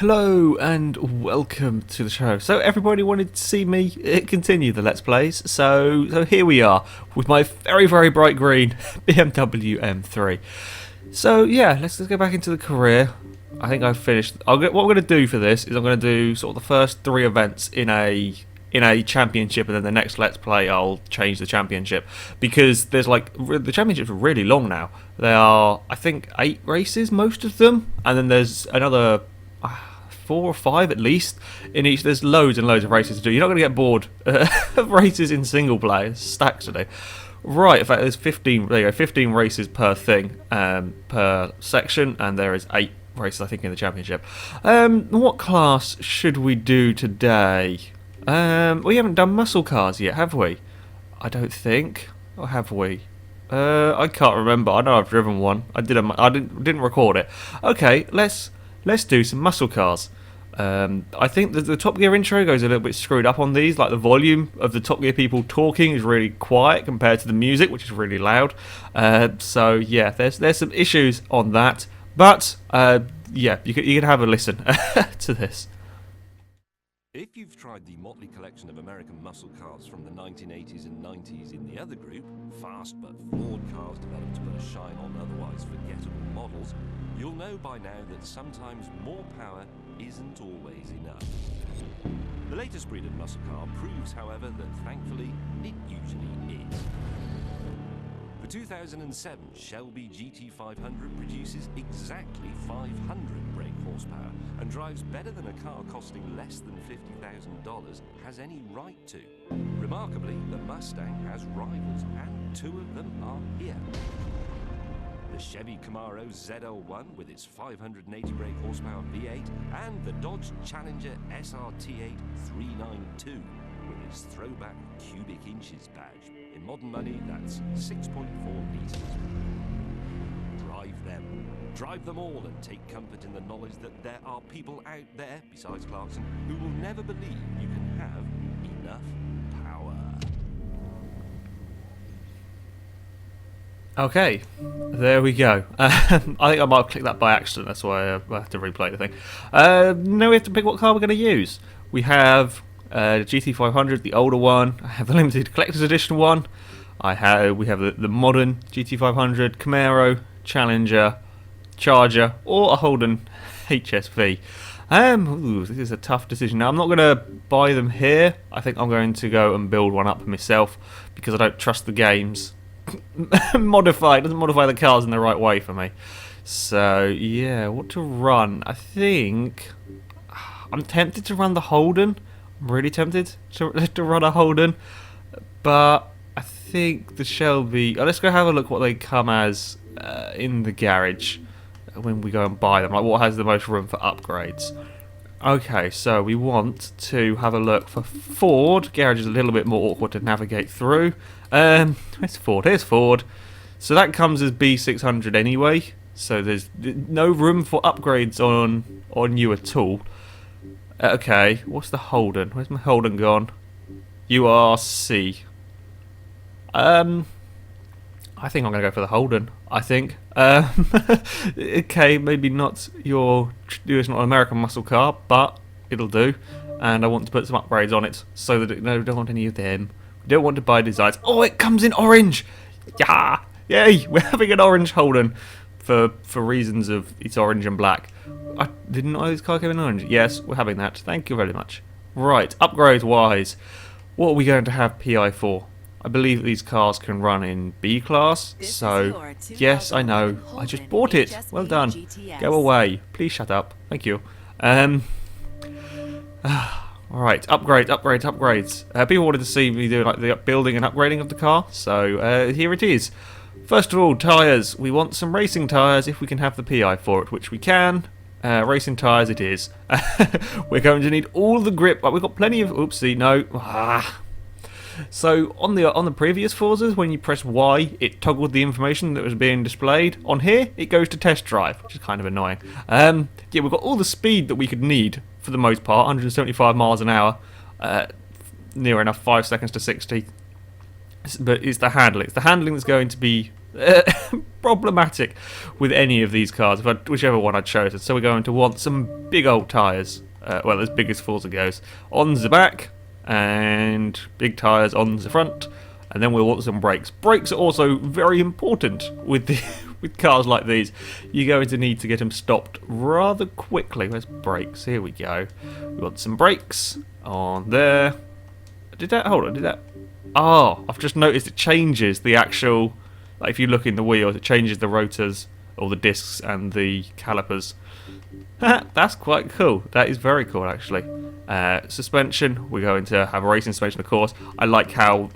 Hello and welcome to the show. So everybody wanted to see me continue the Let's Plays, so here we are with my very bright green BMW M3. So yeah, let's go back into the career. I think I've finished. What I'm going to do for this is I'm going to do sort of the first 3 events in a championship, and then the next Let's Play I'll change the championship, because there's the championships are really long now. There are, I think, 8 races, most of them, and then there's another 4 or 5 at least in each. There's loads and loads of races to do. You're not going to get bored of races in single play. There's stacks to do. Right, in fact, there's 15. There you go, 15 races per thing, per section, and there is 8 races, I think, in the championship. What class should we do today? We haven't done muscle cars yet, have we? I don't think. Or have we? I can't remember. I know I've driven one. I didn't record it. Okay, let's do some muscle cars. I think that the Top Gear intro goes a little bit screwed up on these. Like, the volume of the Top Gear people talking is really quiet compared to the music, which is really loud. So yeah, there's some issues on that. But yeah, you can have a listen to this. If you've tried the motley collection of American muscle cars from the 1980s and 90s in the other group, fast but flawed cars developed to put a shine on otherwise forgettable models, you'll know by now that sometimes more power isn't always enough. The latest breed of muscle car proves, however, that thankfully it usually is. The 2007 Shelby GT500 produces exactly 500 brake horsepower and drives better than a car costing less than $50,000 has any right to. Remarkably, the Mustang has rivals, and 2 of them are here. The Chevy Camaro ZL1 with its 580 brake horsepower V8, and the Dodge Challenger SRT8 392 with its throwback cubic inches badge. In modern money, that's 6.4 litres. Drive them. Drive them all, and take comfort in the knowledge that there are people out there, besides Clarkson, who will never believe you can have enough power. Okay, there we go. I think I might have clicked that by accident, that's why I have to replay the thing. Now we have to pick what car we're going to use. We have the GT500, the older one. I have the limited collector's edition one. We have the modern GT500, Camaro, Challenger, Charger, or a Holden HSV. This is a tough decision. Now, I'm not going to buy them here. I think I'm going to go and build one up myself, because I don't trust the games. It doesn't modify the cars in the right way for me. So yeah, what to run? I think I'm tempted to run the Holden. I'm really tempted to run a Holden, but I think the Shelby. Let's go have a look what they come as in the garage when we go and buy them. Like, what has the most room for upgrades? Okay, so we want to have a look for Ford. Garage is a little bit more awkward to navigate through. Where's Ford? Here's Ford. So that comes as B600 anyway. So there's no room for upgrades on you at all. Okay, what's the Holden? Where's my Holden gone? URC. I think I'm going to go for the Holden. I think. Okay, maybe not your traditional American muscle car, but it'll do. And I want to put some upgrades on it, so that no, we don't want any of them. We don't want to buy designs. Oh, it comes in orange! Yeah! Yay! We're having an orange Holden for reasons of it's orange and black. I didn't know this car came in orange. Yes, we're having that. Thank you very much. Right, upgrades-wise, what are we going to have PI for? I believe these cars can run in B class, so yes, I know. I just bought it. Well done. Go away. Please shut up. Thank you. Alright, upgrades. People wanted to see me do like the building and upgrading of the car, so here it is. First of all, tyres. We want some racing tyres if we can have the PI for it, which we can. Racing tyres it is. We're going to need all the grip. We've got plenty of... Oopsie, no. So on the previous Forzas, when you press Y, it toggled the information that was being displayed. On here, it goes to test drive, which is kind of annoying. Yeah, we've got all the speed that we could need for the most part, 175 miles an hour, near enough 5 seconds to 60. But it's the handling. It's the handling that's going to be problematic with any of these cars, whichever one I chose. So we're going to want some big old tyres, well, as big as Forza goes, on the back, and big tyres on the front, and then we'll want some brakes. Brakes are also very important with with cars like these. You're going to need to get them stopped rather quickly. Where's brakes? Here we go. We want some brakes on there. Hold on, did that? Oh, I've just noticed it changes the actual, like if you look in the wheels, it changes the rotors, or the discs, and the calipers. That's quite cool. That is very cool, actually. Suspension, we're going to have a racing suspension, of course. I like how,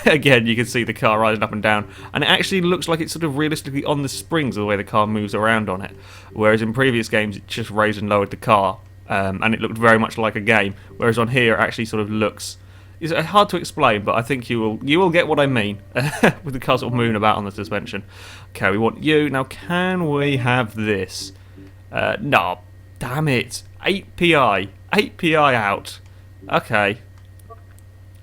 again, you can see the car riding up and down, and it actually looks like it's sort of realistically on the springs of the way the car moves around on it. Whereas in previous games, it just raised and lowered the car, and it looked very much like a game. Whereas on here, it actually sort of looks... It's hard to explain, but I think you will get what I mean with the car sort of moving about on the suspension. Okay, we want you. Now, can we have this? No, damn it. 8 PI. 8 PI out. Okay.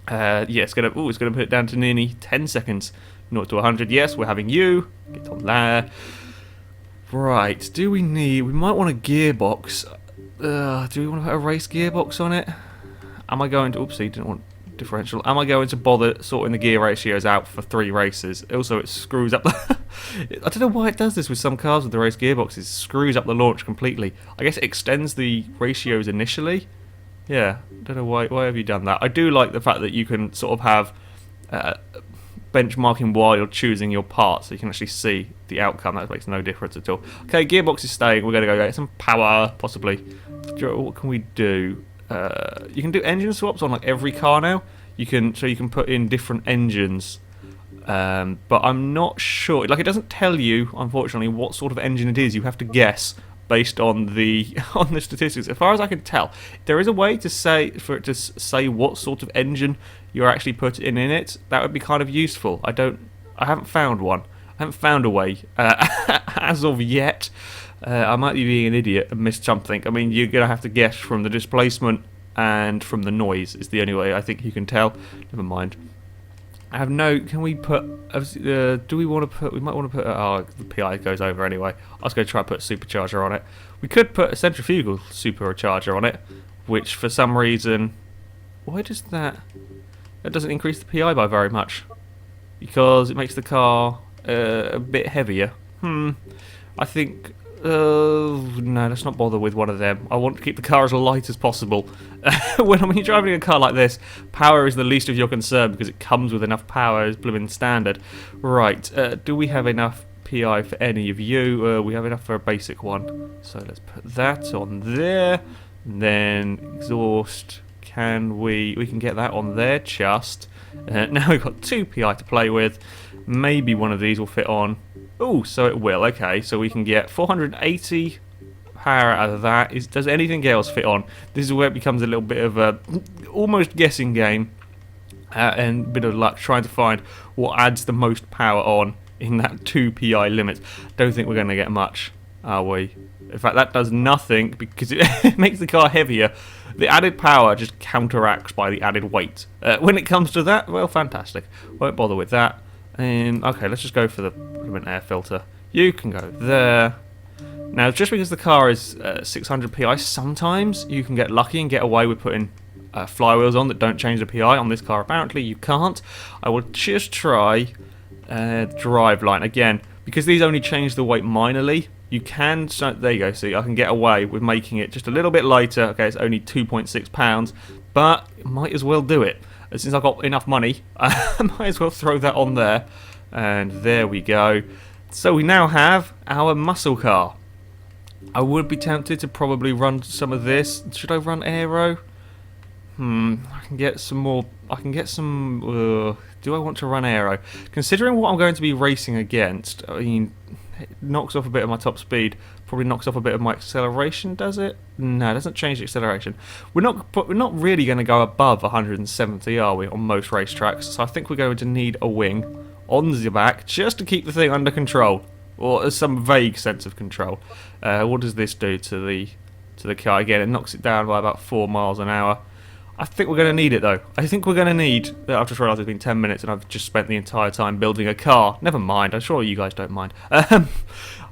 Yeah, it's gonna put it down to nearly 10 seconds. 0 to 100. Yes, we're having you. Get on there. Right. We might want a gearbox. Do we want to put a race gearbox on it? Am I going to... Oopsie, didn't want differential. Am I going to bother sorting the gear ratios out for 3 races? Also, it screws up the... I don't know why it does this with some cars with the race gearboxes. It screws up the launch completely. I guess it extends the ratios initially. Yeah, don't know why have you done that. I do like the fact that you can sort of have benchmarking while you're choosing your parts, so you can actually see the outcome. That makes no difference at all. Okay, gearbox is staying. We're going to go get some power, possibly. What can we do? You can do engine swaps on like every car now. You can put in different engines, but I'm not sure. Like, it doesn't tell you, unfortunately, what sort of engine it is. You have to guess based on the statistics. As far as I can tell, there is a way to say what sort of engine you're actually putting in it. That would be kind of useful. I haven't found one. I haven't found a way as of yet. I might be being an idiot and missed something. I mean, you're going to have to guess from the displacement and from the noise is the only way I think you can tell. Never mind. I have no... Can we put... do we want to put... We might want to put... Oh, the PI goes over anyway. I was going to try and put a supercharger on it. We could put a centrifugal supercharger on it, which for some reason... Why does that... That doesn't increase the PI by very much. Because it makes the car a bit heavier. I think... no, let's not bother with one of them. I want to keep the car as light as possible. When you're driving a car like this, power is the least of your concern because it comes with enough power as blooming standard. Right, do we have enough PI for any of you? We have enough for a basic one. So let's put that on there. And then exhaust. We can get that on there just. Now we've got 2 PI to play with. Maybe one of these will fit on. Oh, so it will. Okay, so we can get 480 power out of that. Does anything else fit on? This is where it becomes a little bit of a almost guessing game and a bit of luck trying to find what adds the most power on in that 2 PI limit. Don't think we're going to get much, are we? In fact, that does nothing because it makes the car heavier. The added power just counteracts by the added weight. When it comes to that, well, fantastic. Won't bother with that. Okay, let's just go for the air filter. You can go there. Now, just because the car is 600 PI, sometimes you can get lucky and get away with putting flywheels on that don't change the PI. On this car, apparently, you can't. I will just try drive line. Again, because these only change the weight minorly, you can... So, there you go, see, I can get away with making it just a little bit lighter. Okay, it's only 2.6 pounds, but might as well do it. Since I've got enough money, I might as well throw that on there. And there we go. So we now have our muscle car. I would be tempted to probably run some of this. Should I run aero? I can get some more... do I want to run aero? Considering what I'm going to be racing against, I mean... It knocks off a bit of my top speed. Probably knocks off a bit of my acceleration, does it? No, it doesn't change the acceleration. We're not really going to go above 170, are we, on most racetracks? So I think we're going to need a wing on the back just to keep the thing under control, or some vague sense of control. What does this do to the car? Again, it knocks it down by about 4 miles an hour. I think we're going to need it, though. I think we're going to need... I've just realised it's been 10 minutes and I've just spent the entire time building a car. Never mind. I'm sure you guys don't mind.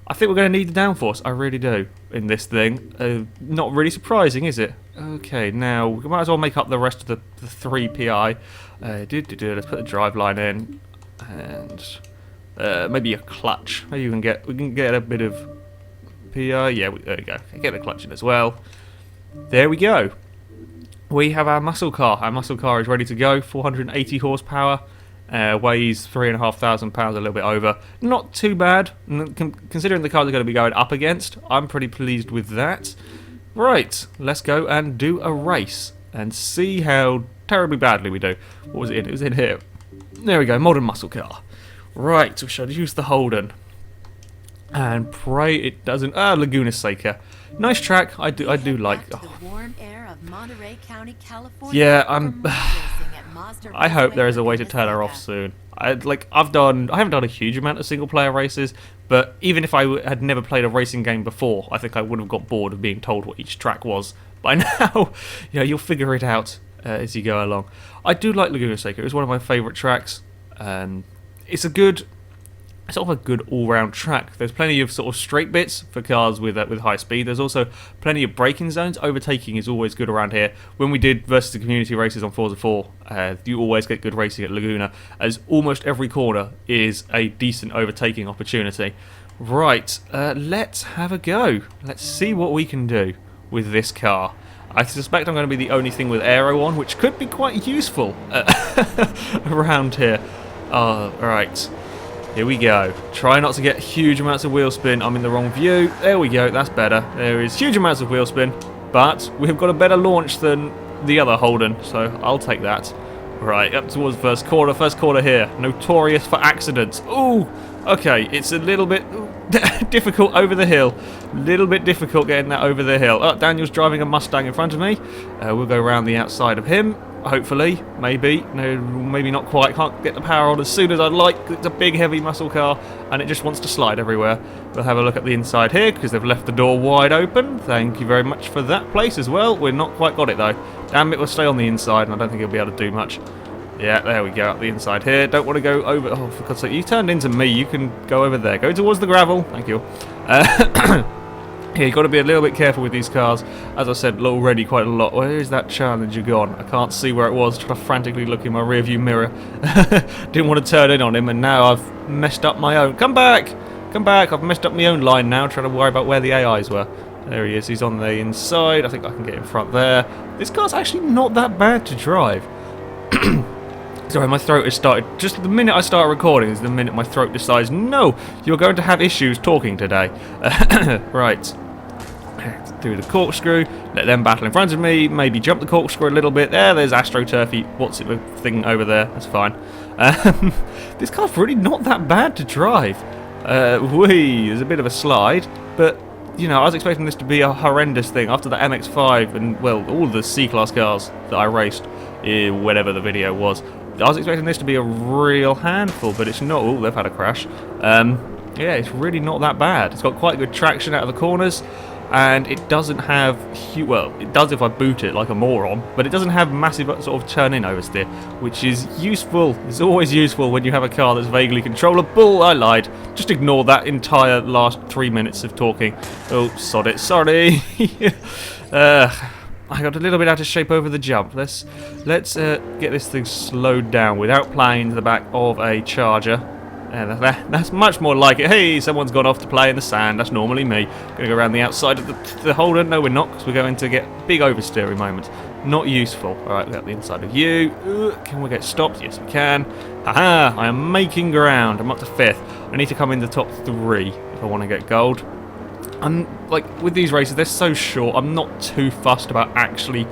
I think we're going to need the downforce. I really do in this thing. Not really surprising, is it? Okay, now we might as well make up the rest of the 3 PI. Let's put the drive line in. And maybe a clutch. Maybe we can get a bit of PI. Yeah, there we go. Get the clutch in as well. There we go. We have our muscle car. Our muscle car is ready to go. 480 horsepower. Weighs 3,500 pounds, a little bit over. Not too bad, considering the cars are going to be going up against. I'm pretty pleased with that. Right, let's go and do a race and see how terribly badly we do. What was it in? It was in here. There we go, modern muscle car. Right, we should use the Holden. And pray it doesn't... Laguna Seca. Nice track, I do like... Yeah, I hope there is a way to turn her off soon. I haven't done a huge amount of single player races, but even if I had never played a racing game before, I think I would have got bored of being told what each track was. By now, you'll figure it out as you go along. I do like Laguna Seca. It's one of my favourite tracks. It's sort of a good all-round track. There's plenty of sort of straight bits for cars with high speed. There's also plenty of braking zones. Overtaking is always good around here. When we did versus the community races on Forza 4, you always get good racing at Laguna, as almost every corner is a decent overtaking opportunity. Right, let's have a go. Let's see what we can do with this car. I suspect I'm going to be the only thing with aero on, which could be quite useful around here. Right. Here we go. Try not to get huge amounts of wheel spin. I'm in the wrong view. There we go. That's better. There is huge amounts of wheel spin, but we've got a better launch than the other Holden, so I'll take that. Right, up towards first corner. First corner here. Notorious for accidents. Ooh, okay. It's a little bit difficult over the hill. Little bit difficult getting that over the hill. Oh, Daniel's driving a Mustang in front of me. We'll go around the outside of him. Hopefully, maybe. No, maybe not quite. Can't get the power on as soon as I'd like. It's a big, heavy muscle car, and it just wants to slide everywhere. We'll have a look at the inside here, because they've left the door wide open. Thank you very much for that place as well. We've not quite got it, though. Damn it, we'll stay on the inside, and I don't think he'll be able to do much. Yeah, there we go, up the inside here. Don't want to go over... Oh, for God's sake, you turned into me. You can go over there. Go towards the gravel. Thank you. Yeah, you've got to be a little bit careful with these cars. As I said already quite a lot. Where is that Challenger gone? I can't see where it was. Trying to frantically look in my rearview mirror. Didn't want to turn in on him, and now I've messed up my own. Come back! Come back! I've messed up my own line now, trying to worry about where the AIs were. There he is. He's on the inside. I think I can get in front there. This car's actually not that bad to drive. Sorry, my throat has started. Just the minute I start recording is the minute my throat decides, no, you're going to have issues talking today. Right. Do the corkscrew, let them battle in front of me, maybe jump the corkscrew a little bit. There's AstroTurfy, what's it thing over there, that's fine. This car's really not that bad to drive. There's a bit of a slide, but, I was expecting this to be a horrendous thing. After the MX-5 and, well, all the C-Class cars that I raced, whatever the video was, I was expecting this to be a real handful, but it's not. Oh, they've had a crash. Yeah, it's really not that bad. It's got quite good traction out of the corners, and it doesn't have... Well, it does if I boot it like a moron, but it doesn't have massive sort of turn-in oversteer, which is useful. It's always useful when you have a car that's vaguely controllable. I lied. Just ignore that entire last 3 minutes of talking. Oh, sod it. Sorry. I got a little bit out of shape over the jump. Let's get this thing slowed down without playing into the back of a Charger. That's much more like it. Hey, someone's gone off to play in the sand. That's normally me. Going to go around the outside of the Holden. No, we're not, because we're going to get big oversteering moments. Not useful. All right, we've got the inside of you. Can we get stopped? Yes, we can. Haha, I am making ground. I'm up to 5th. I need to come in the top 3 if I want to get gold. And with these races, they're so short, I'm not too fussed about actually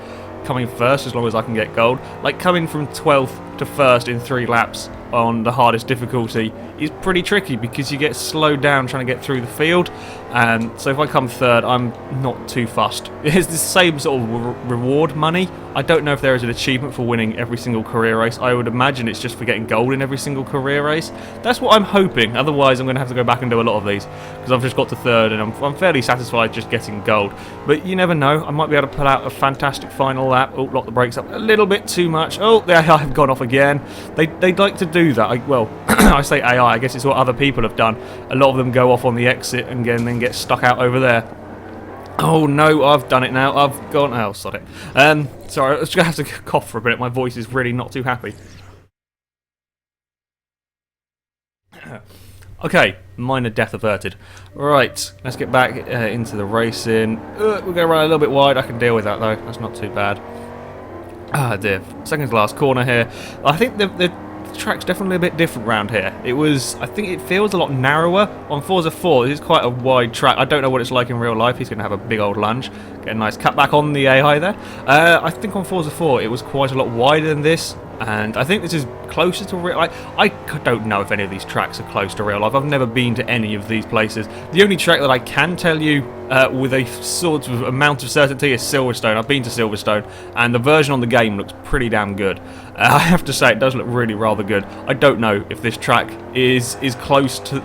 coming first as long as I can get gold. Coming from 12th to first in 3 laps on the hardest difficulty is pretty tricky because you get slowed down trying to get through the field. And so if I come third, I'm not too fussed. It's the same sort of reward money. I don't know if there is an achievement for winning every single career race. I would imagine it's just for getting gold in every single career race. That's what I'm hoping. Otherwise, I'm going to have to go back and do a lot of these because I've just got to third and I'm fairly satisfied just getting gold. But you never know. I might be able to pull out a fantastic final lap. Oh, lock the brakes up a little bit too much. Oh, there I've gone off again. They'd like to do that. Well, I say AI. I guess it's what other people have done. A lot of them go off on the exit and then get stuck out over there. Oh no, I've done it now. I've gone. Oh, sod it. Sorry, I was going to have to cough for a bit. My voice is really not too happy. Okay, minor death averted. Right, let's get back into the racing. We're going to run a little bit wide. I can deal with that though. That's not too bad. Ah dear. Second to last corner here. I think the track's definitely a bit different round here. I think it feels a lot narrower. On Forza 4, this is quite a wide track. I don't know what it's like in real life. He's going to have a big old lunge. Get a nice cut back on the AI there. I think on Forza 4 it was quite a lot wider than this. And I think this is closer to real life. I don't know if any of these tracks are close to real life. I've never been to any of these places. The only track that I can tell you with a sort of amount of certainty is Silverstone. I've been to Silverstone, and the version on the game looks pretty damn good. I have to say, it does look really rather good. I don't know if this track is close to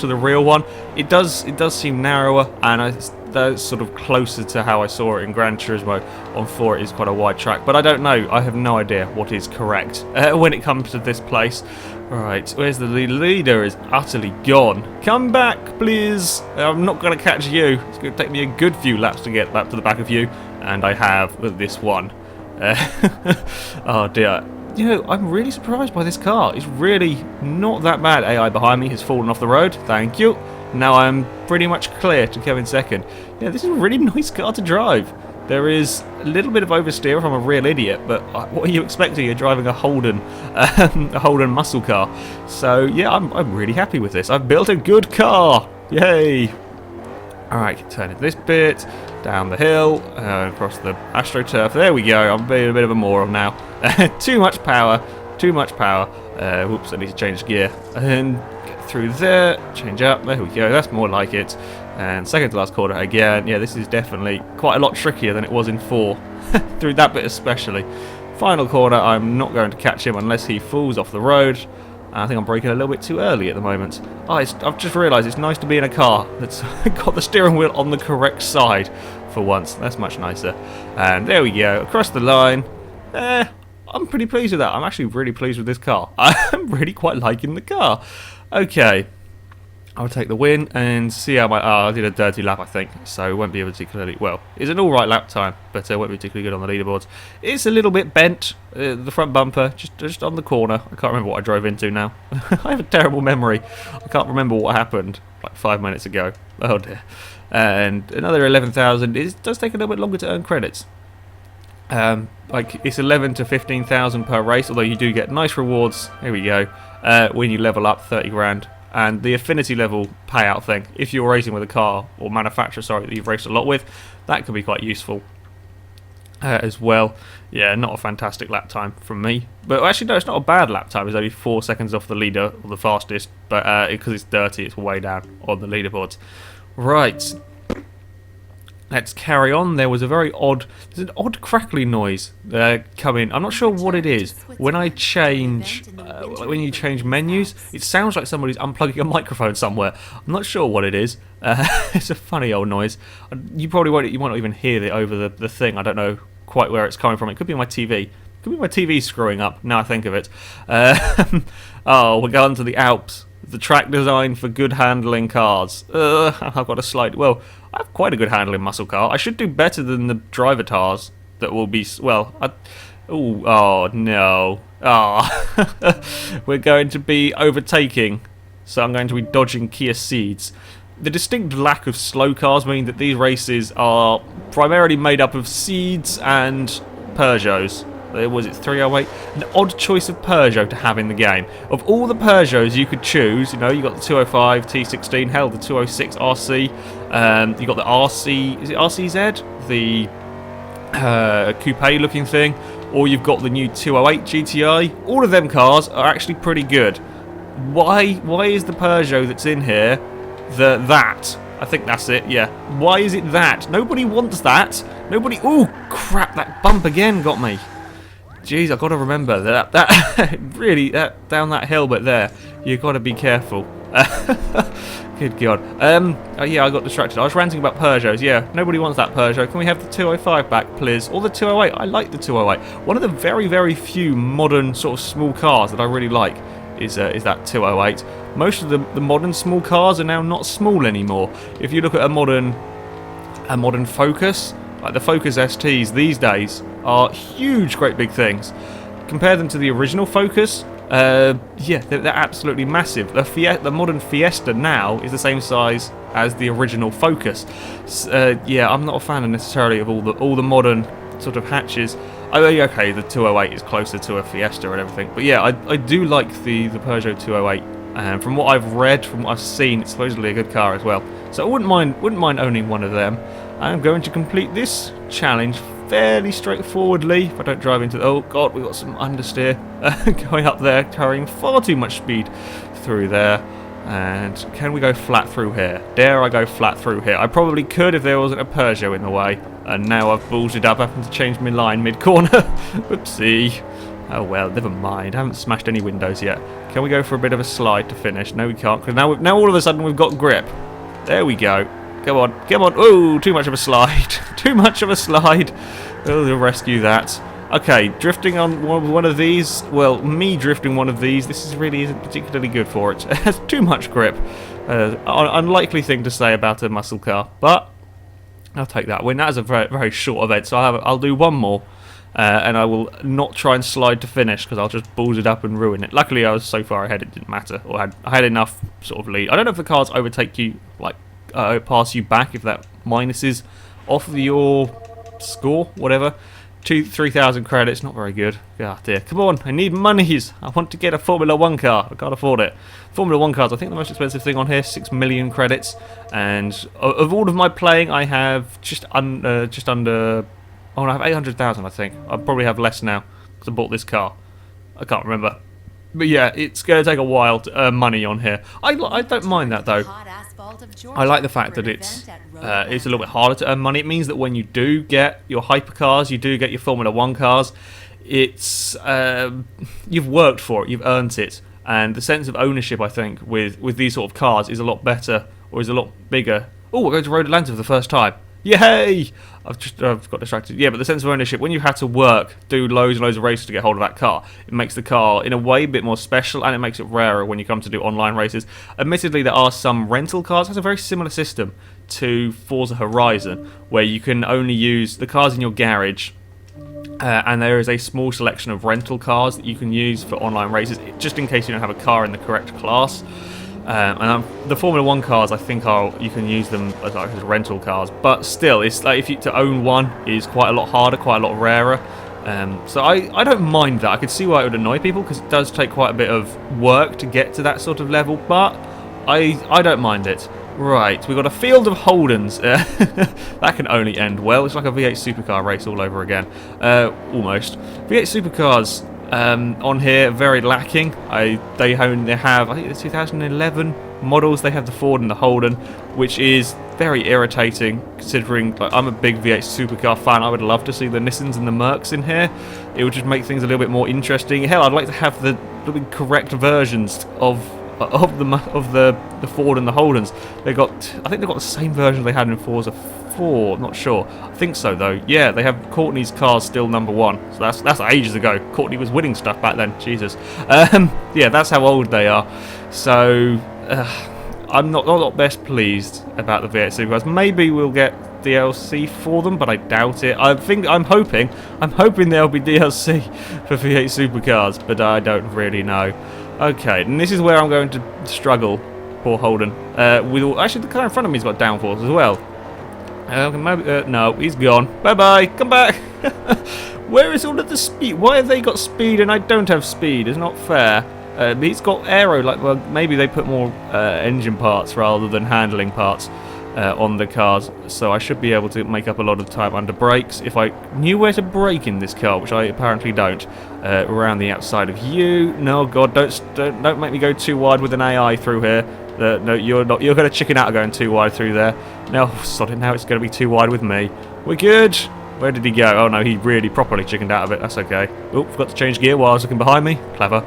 the real one. It does seem narrower, and that's sort of closer to how I saw it in Gran Turismo. On 4 it is quite a wide track, but I don't know. I have no idea what is correct when it comes to this place. Right, where's the leader? The leader is utterly gone. Come back, please. I'm not going to catch you. It's going to take me a good few laps to get back to the back of you, and I have with this one. Oh dear. You know, I'm really surprised by this car. It's really not that bad. AI behind me has fallen off the road. Thank you. Now I'm pretty much clear to come in second. Yeah, this is a really nice car to drive. There is a little bit of oversteer if I'm a real idiot, but what are you expecting? You're driving a Holden muscle car. So yeah, I'm really happy with this. I've built a good car. Yay! Alright, turn into this bit, down the hill, across the AstroTurf. There we go. I'm being a bit of a moron now. Too much power. Too much power. Whoops, I need to change gear. And get through there. Change up. There we go. That's more like it. And second to last corner again. Yeah, this is definitely quite a lot trickier than it was in 4. Through that bit especially. Final corner, I'm not going to catch him unless he falls off the road. I think I'm braking a little bit too early at the moment. Oh, I've just realised it's nice to be in a car that's got the steering wheel on the correct side for once. That's much nicer. And there we go, across the line. I'm pretty pleased with that. I'm actually really pleased with this car. I'm really quite liking the car. Okay. I'll take the win and see how I did a dirty lap, I think, so it won't be particularly well. It's an alright lap time, but it won't be particularly good on the leaderboards. It's a little bit bent, the front bumper, just on the corner. I can't remember what I drove into now. I have a terrible memory. I can't remember what happened like 5 minutes ago. Oh dear. And another 11,000. It does take a little bit longer to earn credits. Like it's 11 to 15,000 per race, although you do get nice rewards. Here we go. When you level up 30 grand. And the affinity level payout thing, if you're racing with a car or manufacturer, sorry, that you've raced a lot with, that can be quite useful as well. Yeah, not a fantastic lap time from me, but actually no, it's not a bad lap time. It's only 4 seconds off the leader or the fastest, but because it's dirty, it's way down on the leaderboards. Right. Let's carry on. There's an odd crackling noise coming. I'm not sure what it is. When I change, when you change menus, it sounds like somebody's unplugging a microphone somewhere. I'm not sure what it is. It's a funny old noise. You probably won't. You might not even hear it over the thing. I don't know quite where it's coming from. It could be my TV. It could be my TV screwing up. Now I think of it. Oh, we're going to the Alps. The track designed for good handling cars. I've got a slight... Well, I have quite a good handling muscle car. I should do better than the driver tars that will be... Well, oh no. We're going to be overtaking. So I'm going to be dodging Kia Ceeds. The distinct lack of slow cars mean that these races are primarily made up of Ceeds and Peugeots. Was it 308? An odd choice of Peugeot to have in the game. Of all the Peugeots you could choose, you know, you got the 205 T16, hell, the 206 RC, you got the RC, is it RCZ? The coupe looking thing, or you've got the new 208 GTI. All of them cars are actually pretty good. Why is the Peugeot that's in here that? I think that's it, yeah. Why is it that? Nobody wants that. Nobody... Oh, crap, that bump again got me. Jeez, I've got to remember that really, down that hill bit there, you've got to be careful. Good God. Yeah, I got distracted. I was ranting about Peugeots. Yeah, nobody wants that Peugeot. Can we have the 205 back, please? Or the 208. I like the 208. One of the very, very few modern sort of small cars that I really like is that 208. Most of the modern small cars are now not small anymore. If you look at a modern Focus, like the Focus STs these days are huge, great big things. Compare them to the original Focus. Yeah, they're absolutely massive. The modern Fiesta now is the same size as the original Focus. Yeah, I'm not a fan necessarily of all the modern sort of hatches. Okay, the 208 is closer to a Fiesta and everything, but yeah, I do like the Peugeot 208. And from what I've read, from what I've seen, it's supposedly a good car as well. So I wouldn't mind owning one of them. I'm going to complete this challenge fairly straightforwardly if I don't drive into... Oh god, we've got some understeer going up there, carrying far too much speed through there. And can we go flat through here? Dare I go flat through here? I probably could if there wasn't a Peugeot in the way. And now I've bullshit up, having to change my line mid-corner. Whoopsie. Oh well, never mind. I haven't smashed any windows yet. Can we go for a bit of a slide to finish? No, we can't, because now all of a sudden we've got grip. There we go. Come on, come on. Oh, too much of a slide. Too much of a slide. Oh, we'll rescue that. Okay, drifting on one of these. Well, me drifting one of these. This really isn't particularly good for it. It has too much grip. Unlikely thing to say about a muscle car, but I'll take that win. That is a very, very short event, so I'll do one more. And I will not try and slide to finish because I'll just balls it up and ruin it. Luckily, I was so far ahead it didn't matter, or I had enough sort of lead. I don't know if the cars overtake you, like pass you back if that minuses off your score, whatever. 3,000 credits, not very good. Ah dear, come on, I need monies. I want to get a Formula 1 car. I can't afford it. Formula 1 cars, I think the most expensive thing on here, 6 million credits. And of all of my playing, I have just under. Oh, I have 800,000, I think. I probably have less now because I bought this car. I can't remember. But yeah, it's going to take a while to earn money on here. I don't mind that, though. I like the fact that it's a little bit harder to earn money. It means that when you do get your hypercars, you do get your Formula 1 cars, it's you've worked for it, you've earned it. And the sense of ownership, I think, with these sort of cars is a lot better, or is a lot bigger. Oh, we're going to Road Atlanta for the first time. Yay! I've got distracted. Yeah, but the sense of ownership, when you've had to work, do loads and loads of races to get hold of that car, it makes the car, in a way, a bit more special, and it makes it rarer when you come to do online races. Admittedly, there are some rental cars. It has a very similar system to Forza Horizon, where you can only use the cars in your garage, and there is a small selection of rental cars that you can use for online races, just in case you don't have a car in the correct class. The Formula 1 cars, I think, you can use them as rental cars, but still, it's like to own one is quite a lot harder, quite a lot rarer. So I don't mind that. I could see why it would annoy people because it does take quite a bit of work to get to that sort of level, but I don't mind it. Right, we've got a field of Holdens. That can only end well. It's like a V8 supercar race all over again, almost. V8 supercars. On here, very lacking. They have, I think, the 2011 models. They have the Ford and the Holden, which is very irritating considering I'm a big V8 supercar fan. I would love to see the Nissans and the Mercs in here. It would just make things a little bit more interesting. Hell, I'd like to have the correct versions of the Ford and the Holdens. I think they've got the same version they had in Forza 4. I'm not sure. I think so though. Yeah, they have Courtney's cars still #1. So that's ages ago. Courtney was winning stuff back then. Jesus. Yeah, that's how old they are. So I'm not best pleased about the V8 Supercars. Maybe we'll get DLC for them, but I doubt it. I'm hoping there'll be DLC for V8 Supercars, but I don't really know. Okay, and this is where I'm going to struggle. Poor Holden. Actually, the car in front of me's got downforce as well. No, he's gone. Bye-bye. Come back. Where is all of the speed? Why have they got speed and I don't have speed? It's not fair. He's got aero. Well, maybe they put more engine parts rather than handling parts. on the cars, so I should be able to make up a lot of time under brakes if I knew where to brake in this car, which I apparently don't. Around the outside of you. No, God, don't make me go too wide with an AI through here. No, you're not. You're going to chicken out going too wide through there. No, sod it now. It's going to be too wide with me. We're good. Where did he go? Oh no, he really properly chickened out of it. That's okay. Oh, forgot to change gear while I was looking behind me. Clever.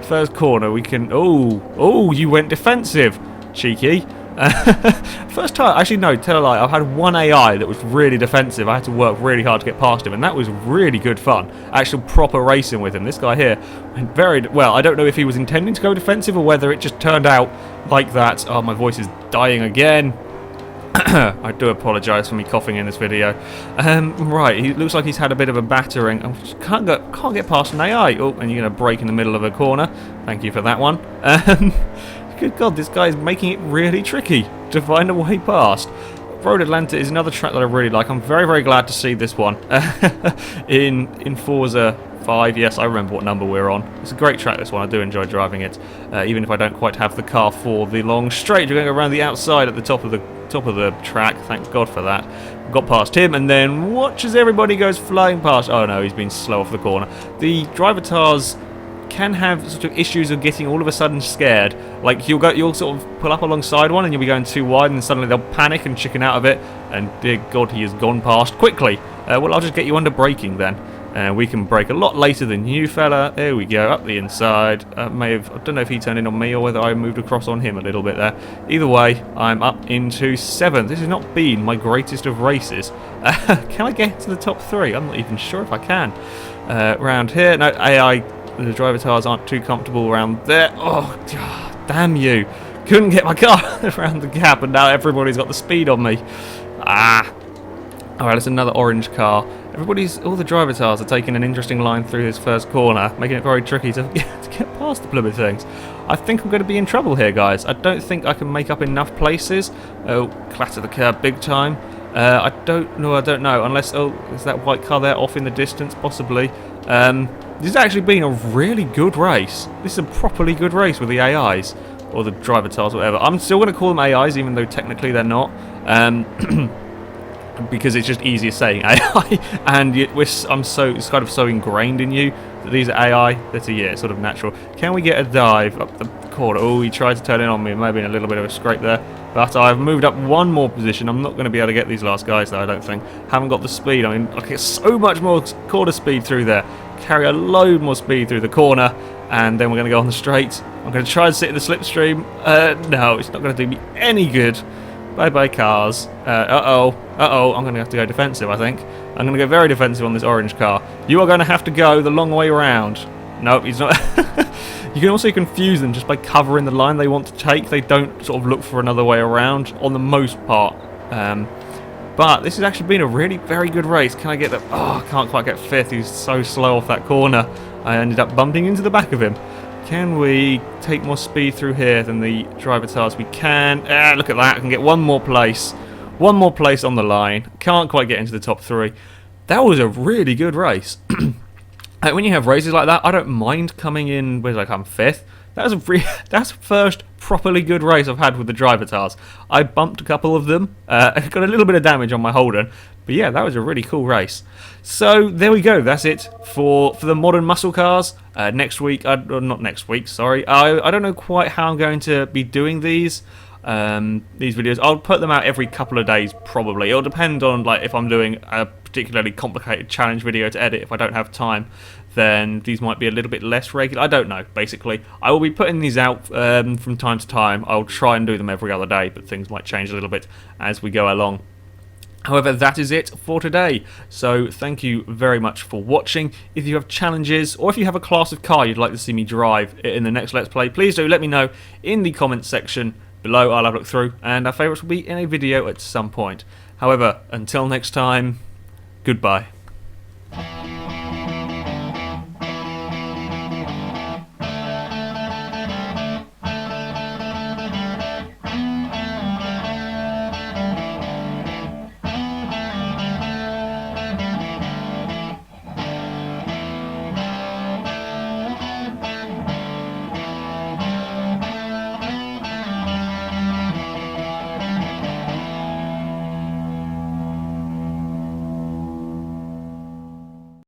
First corner, we can. Oh, you went defensive, cheeky. First time, actually no, tell a lie, I've had one AI that was really defensive. I had to work really hard to get past him, and that was really good fun. Actual proper racing with him. This guy here went very well. I don't know if he was intending to go defensive or whether it just turned out like that. Oh, my voice is dying again. I do apologise for me coughing in this video. Right, he looks like he's had a bit of a battering. I just can't get past an AI. Oh, and you're going to brake in the middle of a corner. Thank you for that one. Good God, this guy is making it really tricky to find a way past. Road Atlanta is another track that I really like. I'm very, very glad to see this one in Forza 5. Yes, I remember what number we're on. It's a great track, this one. I do enjoy driving it, even if I don't quite have the car for the long straight. You're going around the outside at the top of the track. Thank God for that. Got past him, and then watch as everybody goes flying past. Oh no, he's been slow off the corner. The driver tars can have sort of issues of getting all of a sudden scared. Like you'll sort of pull up alongside one and you'll be going too wide, and suddenly they'll panic and chicken out of it, and dear God, he has gone past quickly. Well, I'll just get you under braking then. We can brake a lot later than you, fella. There we go, up the inside. I don't know if he turned in on me or whether I moved across on him a little bit there. Either way, I'm up into 7th. This has not been my greatest of races. Can I get to the top 3? I'm not even sure if I can. Round here, no, AI, the driver tires aren't too comfortable around there. Oh, damn you. Couldn't get my car around the gap, and now everybody's got the speed on me. Alright, it's another orange car. All the driver tires are taking an interesting line through this first corner, making it very tricky to get past the Plymouth things. I think I'm going to be in trouble here, guys. I don't think I can make up enough places. Oh, clatter the curb big time. I don't know, unless, is that white car there off in the distance? Possibly. This has actually been a really good race. This is a properly good race with the AIs, or the driver tires, whatever. I'm still going to call them AIs, even though technically they're not. Because it's just easier saying AI, and it's kind of so ingrained in you that these are AI. That's it's sort of natural. Can we get a dive up the corner? Oh, he tried to turn in on me. Maybe in a little bit of a scrape there, but I've moved up one more position. I'm not going to be able to get these last guys though, I don't think. Haven't got the speed. I mean, I get so much more corner speed through there. Carry a load more speed through the corner, and then we're going to go on the straight. I'm going to try and sit in the slipstream. No, it's not going to do me any good. Bye-bye, cars. I'm going to have to go defensive, I think. I'm going to go very defensive on this orange car. You are going to have to go the long way around. No, he's not. You can also confuse them just by covering the line they want to take. They don't sort of look for another way around, on the most part. But this has actually been a really very good race. Can I get that? Oh, I can't quite get 5th. He's so slow off that corner. I ended up bumping into the back of him. Can we take more speed through here than the driver tires? We can. Look at that. I can get one more place. One more place on the line. Can't quite get into the top 3. That was a really good race. When you have races like that, I don't mind coming in, where did I come, 5th? That's the first properly good race I've had with the driver tires. I bumped a couple of them. I got a little bit of damage on my Holden. But yeah, that was a really cool race. So there we go. That's it for the modern muscle cars. Next week, not next week. Sorry. I don't know quite how I'm going to be doing these videos. I'll put them out every couple of days probably. It'll depend on like if I'm doing a particularly complicated challenge video to edit. If I don't have time, then these might be a little bit less regular. I don't know. Basically, I will be putting these out from time to time. I'll try and do them every other day, but things might change a little bit as we go along. However, that is it for today. So thank you very much for watching. If you have challenges or if you have a class of car you'd like to see me drive in the next Let's Play, please do let me know in the comments section below. I'll have a look through, and our favourites will be in a video at some point. However, until next time, goodbye.